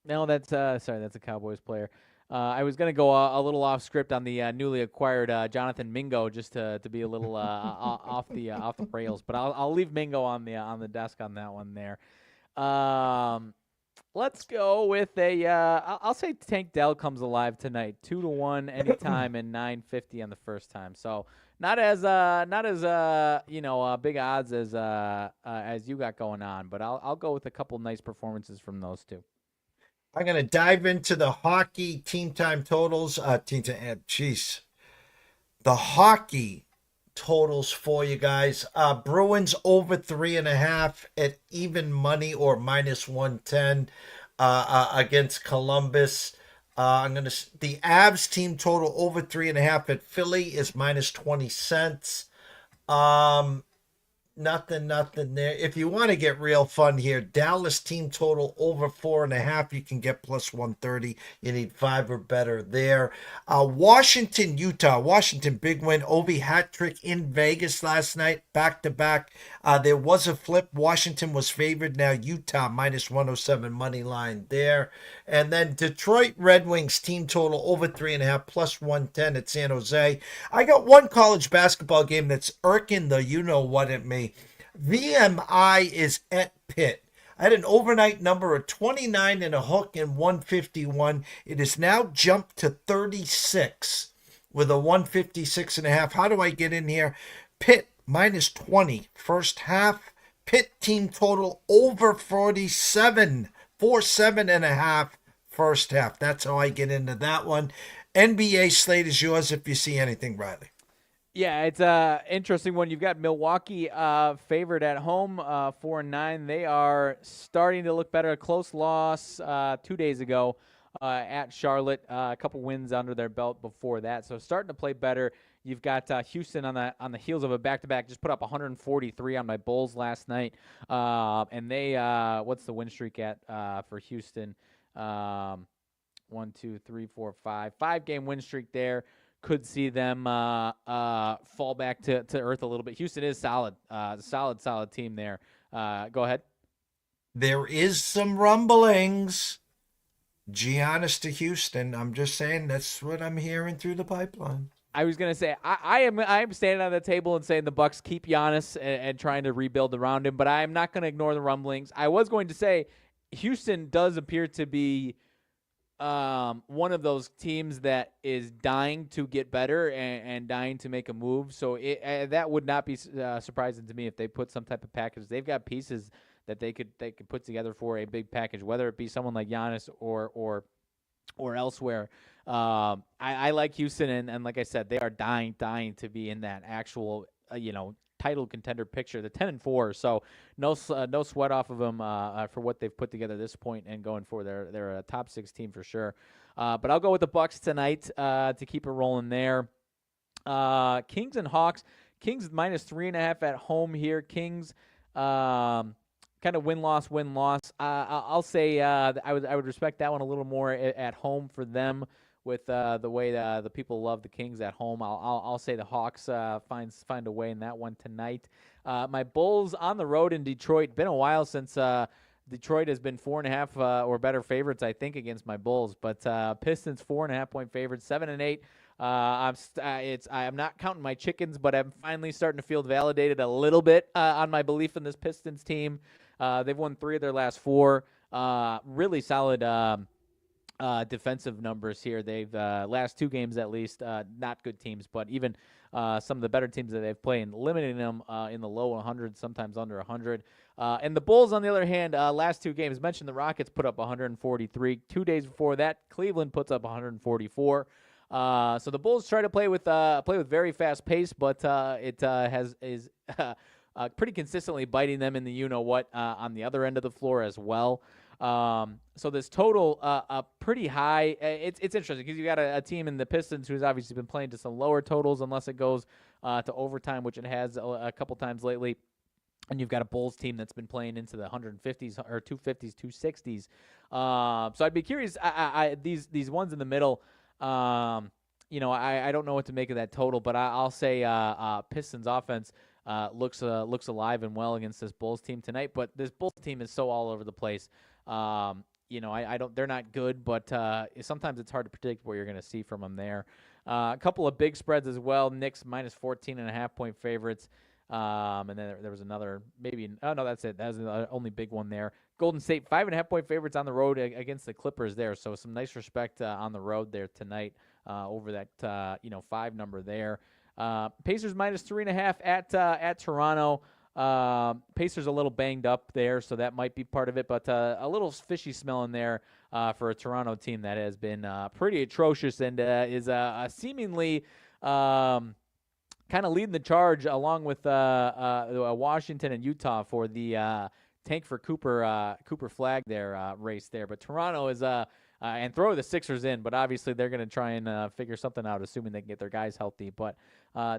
that's that's a Cowboys player. I was gonna go a little off script on the newly acquired Jonathan Mingo just to be a little off the rails, but I'll leave Mingo on the desk on that one there. Let's go with I'll say Tank Dell comes alive tonight, 2-1 anytime and 950 on the first time. So not as big odds as you got going on, but I'll go with a couple nice performances from those two. I'm going to dive into the hockey team time totals. The hockey totals for you guys. Bruins over 3.5 at even money or minus 110 against Columbus. The Avs team total over 3.5 at Philly is minus 20 cents. Nothing there. If you want to get real fun here, Dallas team total over 4.5. You can get plus 130. You need 5 or better there. Washington, Utah. Washington, big win. Ovi hat trick in Vegas last night, back to back. There was a flip. Washington was favored. Now Utah minus 107 money line there. And then Detroit Red Wings team total over 3.5 plus 110 at San Jose. I got one college basketball game that's irking the you know what at me. VMI is at Pitt. I had an overnight number of 29 and a hook and 151. It has now jumped to 36 with a 156.5. How do I get in here? Pitt minus 20 first half. Pitt team total over 47.5 first half. That's how I get into that one. NBA slate is yours if you see anything, Riley. Yeah, it's interesting one. You've got Milwaukee favored at home, 4-9. They are starting to look better. A close loss 2 days ago at Charlotte. A couple wins under their belt before that, so starting to play better. You've got Houston on the heels of a back-to-back. Just put up 143 on my Bulls last night, and they what's the win streak at for Houston? 1, 2, 3, 4, 5. 5-game win streak there. Could see them fall back to earth a little bit. Houston is solid. Solid team there. Go ahead. There is some rumblings. Giannis to Houston. I'm just saying that's what I'm hearing through the pipeline. I was gonna say I am standing on the table and saying the Bucks keep Giannis and trying to rebuild around him, but I am not going to ignore the rumblings. I was going to say Houston does appear to be one of those teams that is dying to get better and dying to make a move. So that would not be surprising to me if they put some type of package. They've got pieces that they could put together for a big package, whether it be someone like Giannis or elsewhere. I like Houston, and like I said, they are dying to be in that actual title contender picture. They're 10-4, so no sweat off of them for what they've put together at this point and going forward. They're a top 6 team for sure. But I'll go with the Bucks tonight to keep it rolling there. Kings and Hawks. Kings -3.5 at home here. Kings kind of win-loss. I'll say I would respect that one a little more at home for them with the way the people love the Kings at home. I'll say the Hawks find a way in that one tonight. My Bulls on the road in Detroit. Been a while since Detroit has been 4.5 or better favorites, I think, against my Bulls. But Pistons 4.5-point favorites, 7-8. I'm not counting my chickens, but I'm finally starting to feel validated a little bit on my belief in this Pistons team. They've won 3 of their last 4. Really solid defensive numbers here. They've last 2 games at least, not good teams, but even some of the better teams that they've played, limiting them in the low 100s, sometimes under 100. And the Bulls, on the other hand, last 2 games, mentioned the Rockets put up 143. 2 days before that, Cleveland puts up 144. So the Bulls try to play with very fast pace, but it is pretty consistently biting them in the you-know-what on the other end of the floor as well. So this total pretty high. It's interesting because you got a team in the Pistons who's obviously been playing to some lower totals unless it goes to overtime, which it has a couple times lately. And you've got a Bulls team that's been playing into the 150s or 250s, 260s. So I'd be curious. These ones in the middle. I don't know what to make of that total, but I'll say Pistons offense looks alive and well against this Bulls team tonight. But this Bulls team is so all over the place. They're not good, but sometimes it's hard to predict what you're going to see from them there. A couple of big spreads as well. Knicks -14.5-point favorites. And then there was another, that's it. That was the only big one there. Golden State 5.5-point favorites on the road against the Clippers there. So some nice respect on the road there tonight over that 5 number there. Pacers -3.5 at Toronto. Pacers a little banged up there, so that might be part of it. But a little fishy smell in there for a Toronto team that has been pretty atrocious and is seemingly kind of leading the charge along with Washington and Utah for the tank for Cooper flag there race there. But Toronto is and throw the Sixers in, but obviously they're going to try and figure something out, assuming they can get their guys healthy. But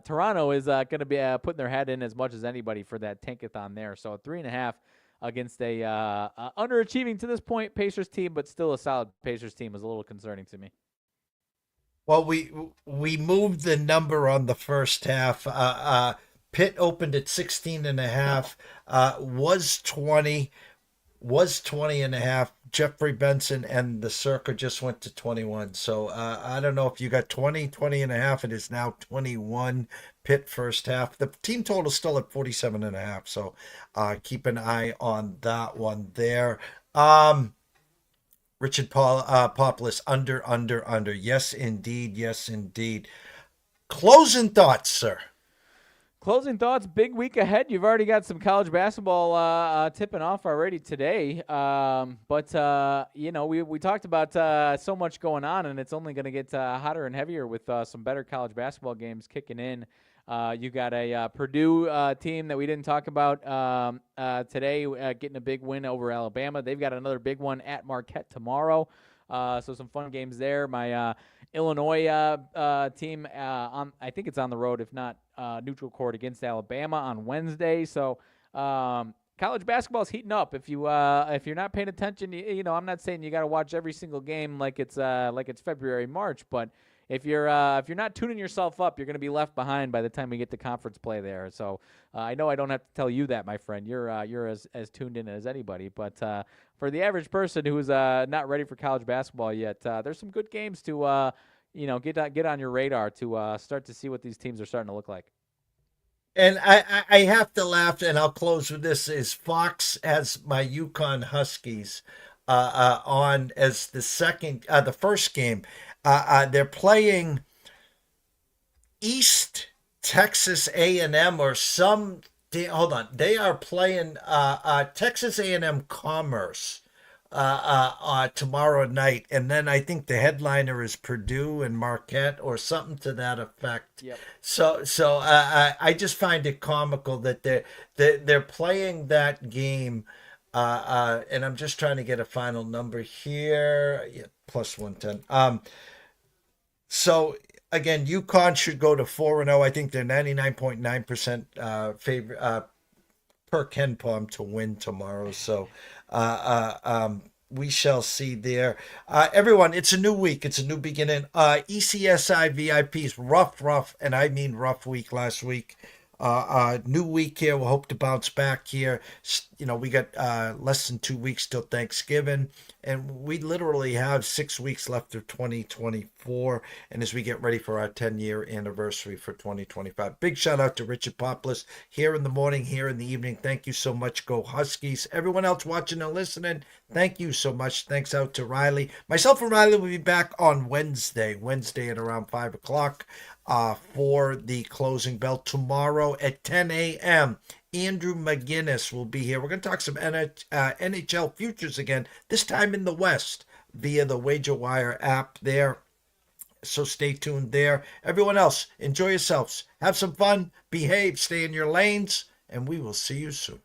Toronto is going to be putting their head in as much as anybody for that tankathon there. So 3.5 against a underachieving to this point Pacers team, but still a solid Pacers team is a little concerning to me. Well, we moved the number on the first half. Pitt opened at 16.5, was 20.5. Jeffrey Benson and the Circa just went to 21. So I don't know if you got 20.5. It is now 21. Pitt first half. The team total is still at 47.5. So keep an eye on that one there. Richard Populus, under. Yes, indeed. Closing thoughts, sir. Closing thoughts, big week ahead. You've already got some college basketball tipping off already today. But we talked about so much going on, and it's only going to get hotter and heavier with some better college basketball games kicking in. You got a Purdue team that we didn't talk about today getting a big win over Alabama. They've got another big one at Marquette tomorrow. So some fun games there. My Illinois team, I think it's on the road, if not neutral court against Alabama on Wednesday. So college basketball is heating up. If you're not paying attention, I'm not saying you got to watch every single game like it's February, March, but if you're not tuning yourself up, you're going to be left behind by the time we get to conference play there. So I know I don't have to tell you that, my friend. You're as tuned in as anybody. But for the average person who's not ready for college basketball yet, there's some good games to get on your radar to start to see what these teams are starting to look like. And I have to laugh, and I'll close with this: is Fox has my Yukon Huskies on as the first game. They're playing East Texas A&M or some. Hold on, they are playing Texas A&M Commerce tomorrow night, and then I think the headliner is Purdue and Marquette or something to that effect. Yep. So I just find it comical that they're playing that game, and I'm just trying to get a final number here. Yeah, plus 110. So again, UConn should go to 4-0. I think they're 99.9% favor per Ken Palm to win tomorrow. So we shall see there. Everyone, it's a new week. It's a new beginning. ECSI VIPs, rough, and I mean rough week last week. New week here. We'll hope to bounce back here. You know, we got less than 2 weeks till Thanksgiving, and we literally have 6 weeks left of 2024. And as we get ready for our 10-year anniversary for 2025, big shout out to Richard Poplis here in the morning, here in the evening. Thank you so much. Go Huskies. Everyone else watching and listening, thank you so much. Thanks out to Riley. Myself and Riley will be back on Wednesday at around 5 o'clock. For the closing bell tomorrow at 10 a.m. Andrew McGinnis will be here. We're going to talk some NHL futures again, this time in the West via the WagerWire app there. So stay tuned there. Everyone else, enjoy yourselves. Have some fun. Behave. Stay in your lanes. And we will see you soon.